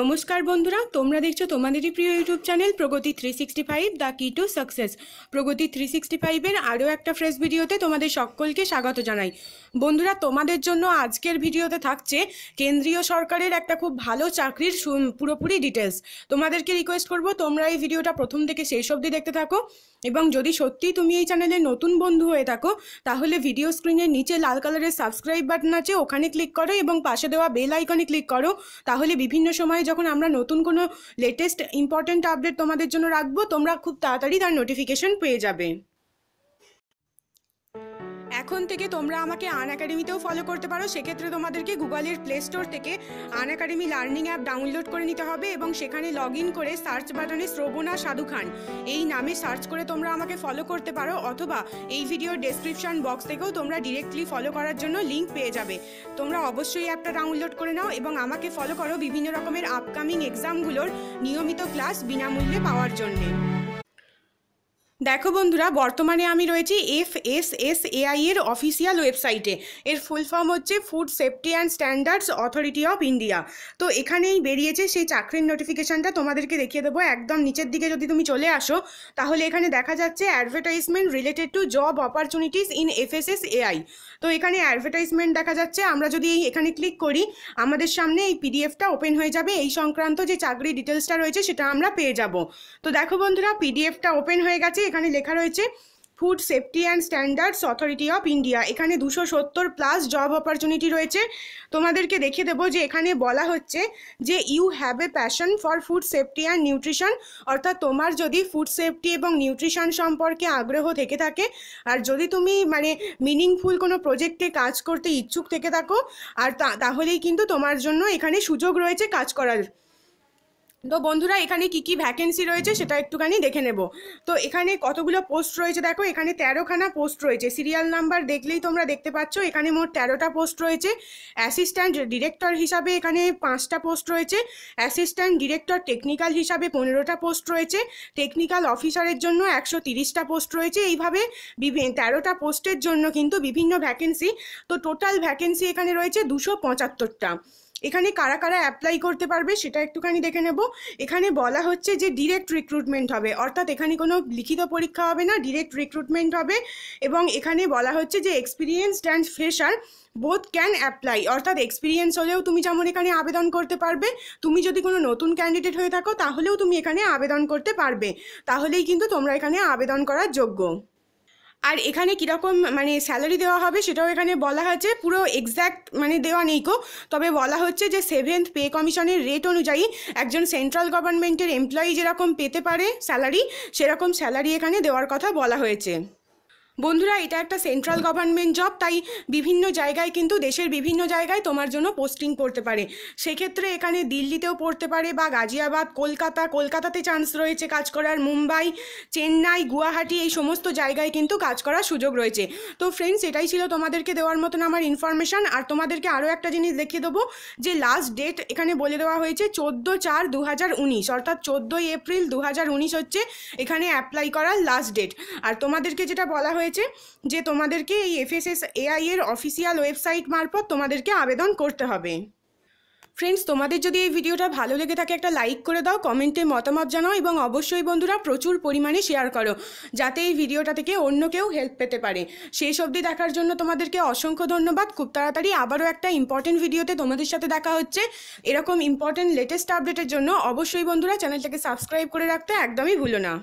নমস্কার বন্ধুরা, তোমরা দেখছো তোমাদেরই প্রিয় ইউটিউব চ্যানেল প্রগতি 365 দ্য কি টু সাকসেস। প্রগতি 365-এর আরও একটা ফ্রেশ ভিডিওতে তোমাদের সকলকে স্বাগত জানাই। বন্ধুরা, তোমাদের জন্য আজকের ভিডিওতে থাকছে কেন্দ্রীয় সরকারের একটা খুব ভালো চাকরির পুরোপুরি ডিটেলস। তোমাদেরকে রিকোয়েস্ট করব তোমরা এই ভিডিওটা প্রথম থেকে শেষ অবধি দেখতে থাকো, এবং যদি সত্যিই তুমি এই চ্যানেলের নতুন বন্ধু হয়ে থাকো তাহলে ভিডিও স্ক্রিনের নিচে লাল কালারের সাবস্ক্রাইব বাটন আছে, ওখানে ক্লিক করো এবং পাশে দেওয়া বেল আইকনে ক্লিক করো। তাহলে বিভিন্ন সময় যখন আমরা নতুন কোনো লেটেস্ট ইম্পর্টেন্ট আপডেট তোমাদের জন্য রাখবো, তোমরা খুব তাড়াতাড়ি তার নোটিফিকেশন পেয়ে যাবে। এখন থেকে তোমরা আমাকে আনএকাডেমিতেও ফলো করতে পারো। সেক্ষেত্রে তোমাদেরকে গুগলের প্লে স্টোর থেকে আনএকাডেমি লার্নিং অ্যাপ ডাউনলোড করে নিতে হবে এবং সেখানে লগ ইন করে সার্চ বাটনে শ্রবণা সাধু খান এই নামে সার্চ করে তোমরা আমাকে ফলো করতে পারো, অথবা এই ভিডিওর ডেসক্রিপশন বক্স থেকেও তোমরা ডিরেক্টলি ফলো করার জন্য লিঙ্ক পেয়ে যাবে। তোমরা অবশ্যই অ্যাপটা ডাউনলোড করে নাও এবং আমাকে ফলো করো বিভিন্ন রকমের আপকামিং এক্সামগুলোর নিয়মিত ক্লাস বিনামূল্যে পাওয়ার জন্যে। দেখো বন্ধুরা, বর্তমানে আমি রয়েছি FSSAI এর অফিসিয়াল ওয়েবসাইটে। এর ফুল ফর্ম হচ্ছে food safety and standards authority of India. তো এখানেই বেরিয়েছে সেই চাকরির নোটিফিকেশানটা, তোমাদেরকে দেখিয়ে দেবো। একদম নিচের দিকে যদি তুমি চলে আসো তাহলে এখানে দেখা যাচ্ছে advertisement related to job opportunities in FSSAI। তো এখানে অ্যাডভার্টাইজমেন্ট দেখা যাচ্ছে। আমরা যদি এখানে ক্লিক করি আমাদের সামনে এই পিডিএফটা ওপেন হয়ে যাবে। এই সংক্রান্ত যে চাকরি ডিটেলসটা রয়েছে সেটা আমরা পেয়ে যাব। তো দেখো বন্ধুরা, পিডিএফটা ওপেন হয়ে গেছে। এখানে লেখা রয়েছে food safety and standards authority of India. এখানে 270+ জব অপরচুনিটি রয়েছে। তোমাদেরকে দেখিয়ে দেবো যে এখানে বলা হচ্ছে যে you have a passion for food safety and nutrition, অর্থাৎ তোমার যদি ফুড সেফটি এবং নিউট্রিশন সম্পর্কে আগ্রহ থেকে থাকে, আর যদি তুমি মিনিংফুল কোনো প্রজেক্টে কাজ করতে ইচ্ছুক থেকে থাকো, আর তাহলেই কিন্তু তোমার জন্য এখানে সুযোগ রয়েছে কাজ করার। তো বন্ধুরা, এখানে কি কি ভ্যাকেন্সি রয়েছে সেটা একটুখানি দেখে নেব। তো এখানে কতগুলো পোস্ট রয়েছে দেখো, এখানে 13খানা পোস্ট রয়েছে। সিরিয়াল নাম্বার দেখলেই তোমরা দেখতে পাচ্ছ এখানে মোট 13টা পোস্ট রয়েছে। অ্যাসিস্ট্যান্ট ডিরেক্টর হিসাবে এখানে 5টা পোস্ট রয়েছে। অ্যাসিস্ট্যান্ট ডিরেক্টর টেকনিক্যাল হিসাবে 15টা পোস্ট রয়েছে। টেকনিক্যাল অফিসারের জন্য 130টা পোস্ট রয়েছে। এইভাবে 13টা পোস্টের জন্য কিন্তু বিভিন্ন ভ্যাকেন্সি। তো টোটাল ভ্যাকেন্সি এখানে রয়েছে 275টা। এখানে কারা কারা অ্যাপ্লাই করতে পারবে সেটা একটুখানি দেখে নেব। এখানে বলা হচ্ছে যে ডিরেক্ট রিক্রুটমেন্ট হবে, অর্থাৎ এখানে কোনো লিখিত পরীক্ষা হবে না, ডিরেক্ট রিক্রুটমেন্ট হবে। এবং এখানে বলা হচ্ছে যে experienced and fresher both can apply, অর্থাৎ এক্সপিরিয়েন্স হলেও তুমি যেমন এখানে আবেদন করতে পারবে, তুমি যদি কোনো নতুন ক্যান্ডিডেট হয়ে থাকো তাহলেও তুমি এখানে আবেদন করতে পারবে। তাহলেই কিন্তু তোমরা এখানে আবেদন করার যোগ্য। আর এখানে কীরকম স্যালারি দেওয়া হবে সেটাও এখানে বলা হয়েছে। পুরো এক্স্যাক্ট দেওয়া নেই কো, তবে বলা হচ্ছে যে 7th পে কমিশনের রেট অনুযায়ী একজন সেন্ট্রাল গভর্নমেন্টের এমপ্লয়ি যেরকম পেতে পারে স্যালারি, সেরকম স্যালারি এখানে দেওয়ার কথা বলা হয়েছে। বন্ধুরা, এটা একটা সেন্ট্রাল গভর্নমেন্ট জব, তাই বিভিন্ন জায়গায় কিন্তু দেশের বিভিন্ন জায়গায় তোমার জন্য পোস্টিং পড়তে পারে। সেক্ষেত্রে এখানে দিল্লিতেও পড়তে পারে বা গাজিয়াবাদ, কলকাতাতে চান্স রয়েছে কাজ করার, মুম্বাই, চেন্নাই, গুয়াহাটি এই সমস্ত জায়গায় কিন্তু কাজ করার সুযোগ রয়েছে। তো ফ্রেন্ডস, এটাই ছিল তোমাদেরকে দেওয়ার মতন আমার ইনফরমেশান। আর তোমাদেরকে আরও একটা জিনিস দেখিয়ে দেবো যে লাস্ট ডেট এখানে বলে দেওয়া হয়েছে 14/4/2019, অর্থাৎ 14ই এপ্রিল 2019 হচ্ছে এখানে অ্যাপ্লাই করার লাস্ট ডেট। আর তোমাদেরকে যেটা বলা হয়েছে যে তোমাদেরকে এই FSSAI এর অফিসিয়াল ওয়েবসাইট মারফত তোমাদেরকে আবেদন করতে হবে। ফ্রেন্ডস, তোমাদের যদি এই ভিডিওটা ভালো লেগে থাকে একটা লাইক করে দাও, কমেন্টে মতামত জানাও এবং অবশ্যই বন্ধুরা প্রচুর পরিমাণে শেয়ার করো, যাতে এই ভিডিওটা থেকে অন্য কেউ হেল্প পেতে পারে। শেষ অবধি দেখার জন্য তোমাদেরকে অসংখ্য ধন্যবাদ। খুব তাড়াতাড়ি আবারও একটা ইম্পর্টেন্ট ভিডিওতে তোমাদের সাথে দেখা হচ্ছে। এরকম ইম্পর্টেন্ট লেটেস্ট আপডেটের জন্য অবশ্যই বন্ধুরা চ্যানেলটাকে সাবস্ক্রাইব করে রাখতে একদমই ভুলো না।